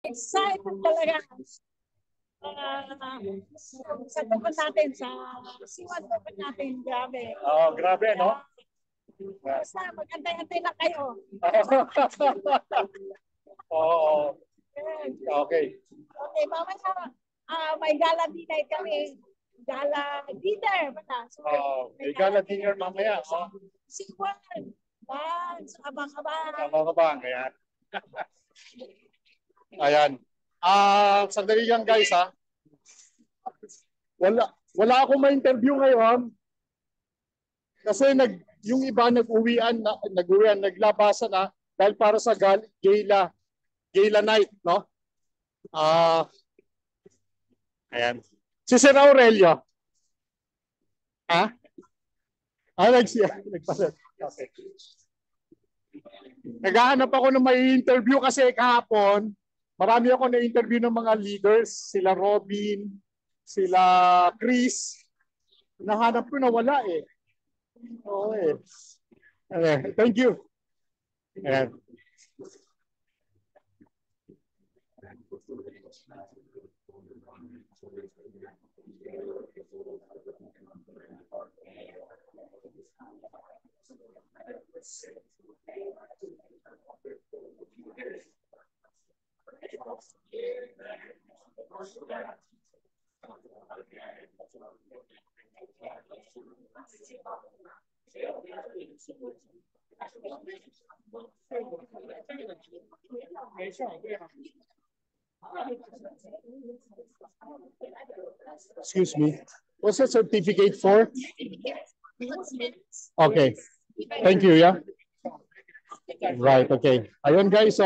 Excited talaga. Sa tukod natin, sa siwan tukod natin, grabe. Oh, grabe, no? Basta, mag-antay-antay lang kayo. Oo. Okay. Okay, mamaya, may gala dinner kami. Gala dinner. So, May gala dinner mamaya. siwan. So, abang-abang. Abang-abang, ayan. Ayan. Sandali lang guys, ha. Wala akong ma-interview ngayon. Kasi yung iba nag-uwian, naglabasan na dahil para sa gala night, no? Ayan. Si Sir Aurelio. Ha? Nagpaset. Okay. Naghahanap ako ng may interview kasi kahapon, marami ako na-interview ng mga leaders, sila Robin, sila Chris. Nahanap ko na wala eh. Okay. Thank you. Ayan. Excuse me. What's the certificate for? Okay. Thank you, yeah. Right, okay. Ayun guys,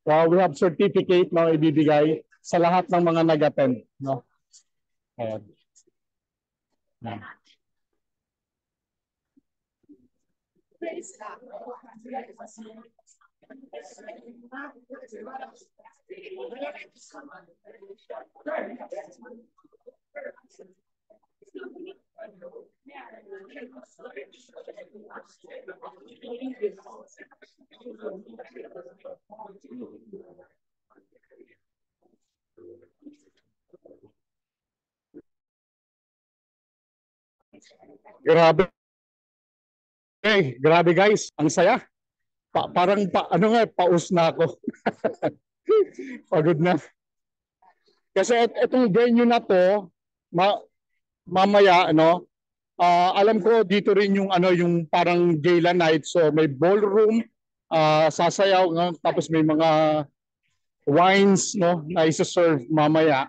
we have certificate na ibibigay sa lahat ng mga nag-attend, no? Ayan. Grabe. Hey, grabe guys, ang saya. Parang paus na ako. Pagod na. Kasi itong venue na to, mamaya alam ko dito rin yung yung parang gala night, so may ballroom, sasayaw, tapos may mga wines na isa-serve mamaya.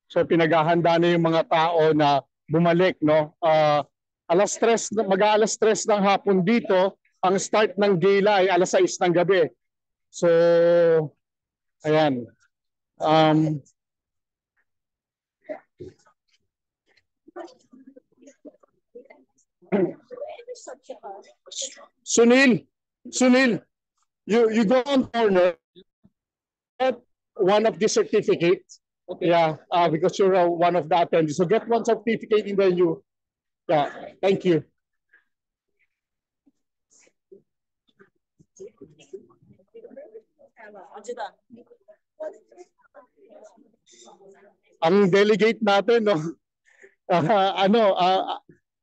So pinaghahanda na yung mga tao na bumalik, no. Mag-aalas 3 ng hapon dito, ang start ng gala ay alas 6 ng gabi. So ayan. Sunil, you go on corner, get one of the certificates. Okay. Yeah, because you're one of the attendees. So get one certificate and then you. Yeah, thank you. Ang delegate natin, no?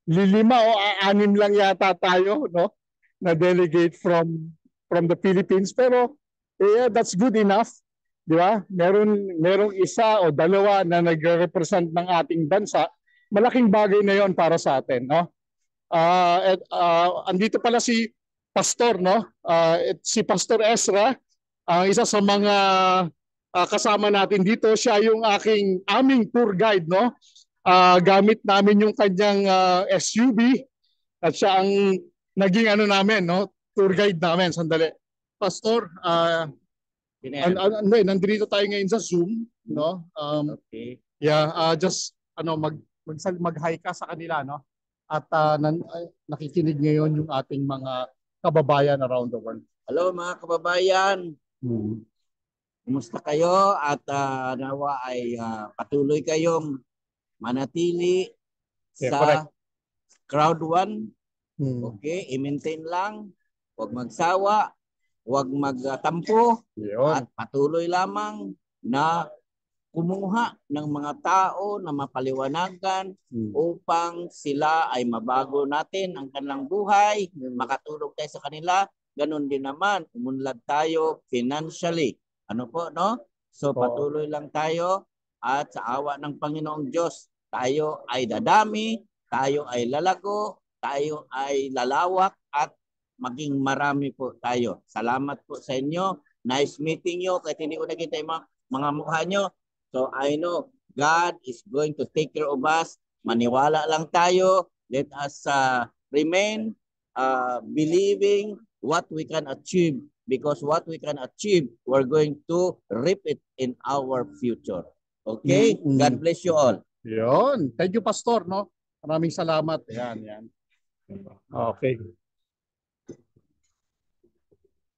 Lima o 6 lang yata tayo, no? Na delegate from the Philippines, pero yeah, that's good enough, di ba? Merong isa o dalawa na nagre-represent ng ating bansa. Malaking bagay na 'yon para sa atin, no? Andito pala si Pastor, no? Si Pastor Ezra, isa sa mga kasama natin dito. Siya yung aming tour guide, no? Gamit namin yung kanyang SUV at siya ang naging namin, no? Tour guide namin. Sandali. Pastor, nandito tayo ngayon sa Zoom, no? Okay. Yeah, just mag-hi ka sa kanila, no? At nakikinig ngayon yung ating mga kababayan around the world. Hello mga kababayan. Kumusta kayo? At nawa ay patuloy kayong manatili sa crowd 1. Okay, i-maintain lang. Huwag magsawa, huwag magtampo, at patuloy lamang na kumuha ng mga tao na mapaliwanagan upang sila ay mabago natin ang kanilang buhay, makatulong tayo sa kanila. Ganon din naman, umunlad tayo financially. Ano po, no? So patuloy lang tayo at sa awa ng Panginoong Diyos, tayo ay dadami, tayo ay lalago, tayo ay lalawak at maging marami po tayo. Salamat po sa inyo. Nice meeting you. Kahit hindi ko nakita yung mga mukha nyo. So I know God is going to take care of us. Maniwala lang tayo. Let us remain believing what we can achieve, because what we can achieve, we're going to reap it in our future. Okay? God bless you all. Yun. Thank you, Pastor. No? Maraming salamat. Yan. Okay.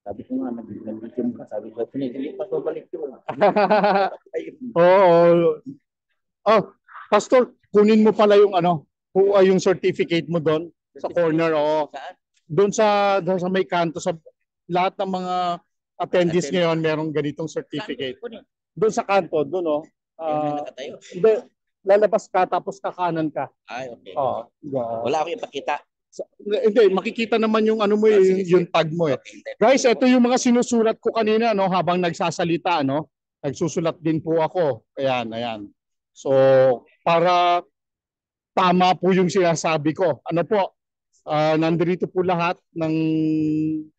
Sabi ko nga, nag-video ka. Sabi ko, hindi pa babalik yun. Oo. Oh, Pastor, kunin mo pala yung yung certificate mo doon sa corner. Oh. Doon sa may kanto, sa lahat ng mga attendees ngayon, merong ganitong certificate. Doon sa kanto, doon hindi, lalabas ka tapos kakanan ka. Ay, okay. Oh, wala akong ipakita. Hindi, makikita naman yung mo yung tag mo eh. Guys, ito yung mga sinusulat ko kanina habang nagsasalita Nagsusulat din po ako. Ayan. So, para tama po yung sinasabi ko. Nandito po lahat ng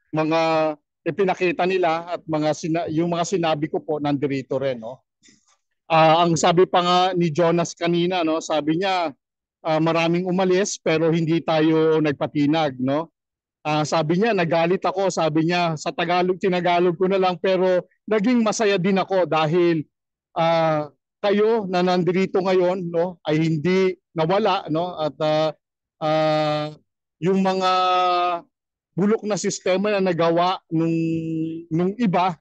mga ipinakita nila at yung mga sinabi ko po nandito rin, ang sabi pa nga ni Jonas kanina, sabi niya maraming umalis pero hindi tayo nagpatinag, sabi niya nagalit ako, sabi niya sa tinagalog ko na lang, pero naging masaya din ako dahil kayo na nandito ngayon ay hindi nawala, at yung mga bulok na sistema na nagawa nung iba,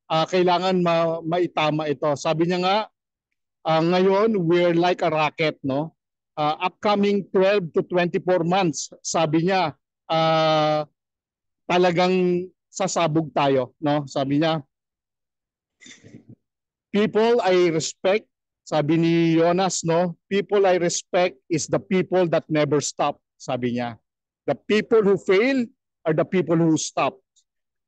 kailangan maitama ito. Sabi niya nga ngayon we're like a rocket, upcoming 12 to 24 months, sabi niya, talagang sasabog tayo, Sabi niya, people I respect, sabi ni Jonas, people I respect is the people that never stop, sabi niya. The people who fail are the people who stop.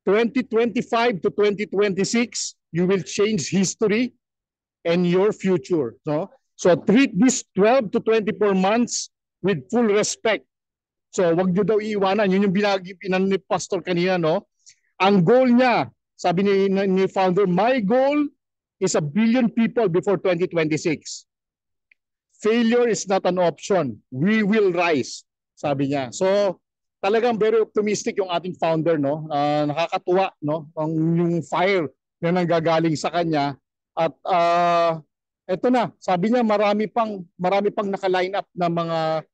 2025 to 2026, you will change history and your future, So treat these 12 to 24 months with full respect. So wag niyo daw iiwanan. Yun yung binan ni Pastor kanina, Ang goal niya, sabi ni founder, my goal is 1 billion people before 2026. Failure is not an option. We will rise, sabi niya. So talagang very optimistic yung ating founder, nakakatuwa, yung fire na nanggagaling sa kanya. At eto na, sabi niya marami pang naka-line up na mga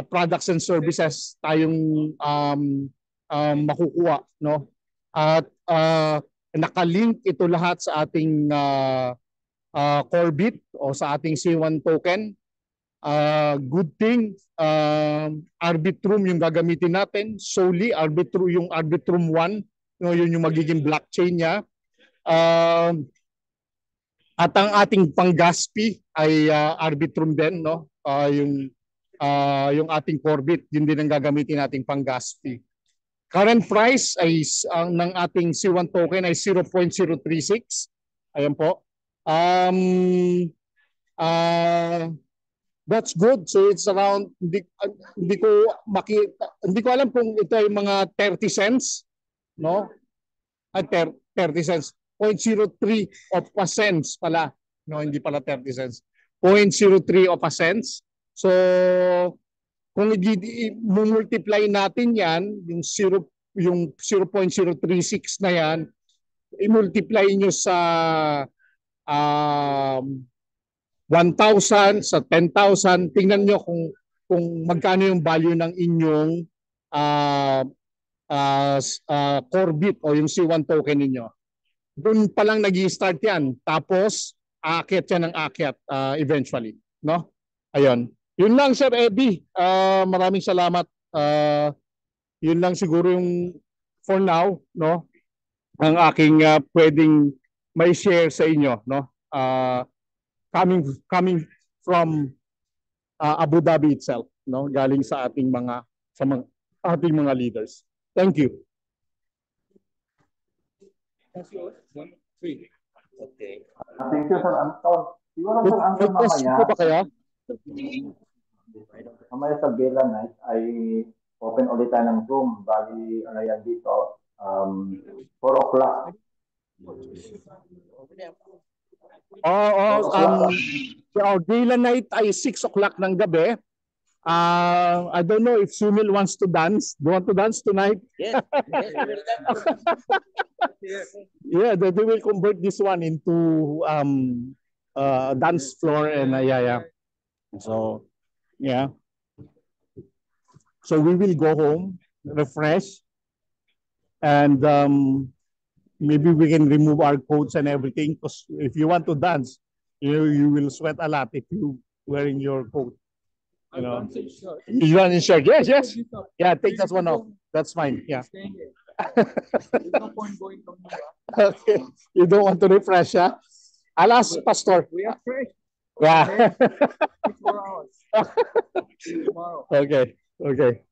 products and services tayong makukuha, At nakalink ito lahat sa ating Corbit o sa ating C1 token. Good thing, Arbitrum yung gagamitin natin, solely yung Arbitrum 1, yun yung magiging blockchain niya. At ang ating pang-gas fee ay Arbitrum din, yung ating Corbit, yun din ang gagamitin nating pang-gas fee. Current price ay ng ating C1 token ay 0.036. Ayan po. That's good. So it's around, hindi ko alam kung ito ay mga 30 cents, At 30 cents. 0.03 of a cents pala. Hindi pala 30 cents. 0.03 of a cents. So, kung i-multiply natin yan, yung 0.036 na yan, i-multiply nyo sa 1,000, sa 10,000, tingnan nyo kung magkano yung value ng inyong Corbit o yung C1 token ninyo. Doon pa lang nag-i-start yan. Tapos, aakyat yan ng aakyat eventually. Ayun. Yun lang, Sir Eddie. Maraming salamat. Yun lang siguro yung for now, ang aking pwedeng may share sa inyo, no? Coming from Abu Dhabi itself, no? Galing sa ating mga ating mga leaders. Thank you. Okay. Thank you, Sir Anton. Siguro, Sir May Anton, question mamaya, po ba kayo? mamaya sa Gala Night ay open ulit tayo ng Zoom. Bali, ano yan dito, 4 o'clock. Our gala night ay 6 o'clock ng gabi. I don't know if Sumil wants to dance. Do you want to dance tonight? Yes. Yeah, they will convert this one into dance floor and yeah. So yeah. So we will go home, refresh, and maybe we can remove our coats and everything. Because if you want to dance, you will sweat a lot if you wearing your coat. You know, you want in shirt? Yes. Yeah, take that one off. That's fine. Yeah. Okay. You don't want to refresh, yeah? I'll ask Pastor. We are fresh. Yeah. 4 hours. Tomorrow. Okay.